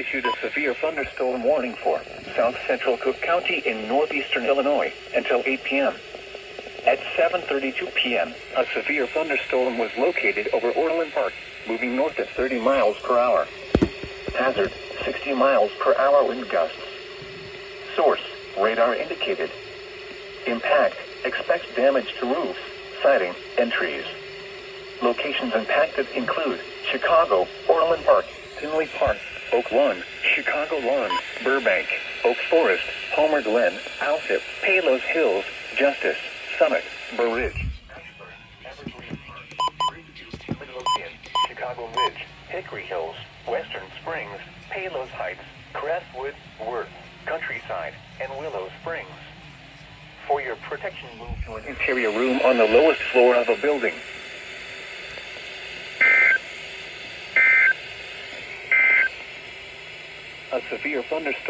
issued a severe thunderstorm warning for south central Cook County in northeastern Illinois until 8 p.m. At 7:32 p.m., a severe thunderstorm was located over Orland Park, moving north at 30 miles per hour. Hazard, 60 miles per hour wind gusts. Source, radar indicated. Impact, expect damage to roofs, siding, and trees. Locations impacted include Chicago, Orland Park, Tinley Park, Oak Lawn, Chicago Lawn, Burbank, Oak Forest, Homer Glen, Alsip, Palos Hills, Justice, Summit, Burr Ridge, Evergreen Park, Midlothian, Chicago Ridge, Hickory Hills, Western Springs, Palos Heights, Crestwood, Worth, Countryside, and Willow Springs. For your protection, move to an interior room on the lowest floor of a building. A severe thunderstorm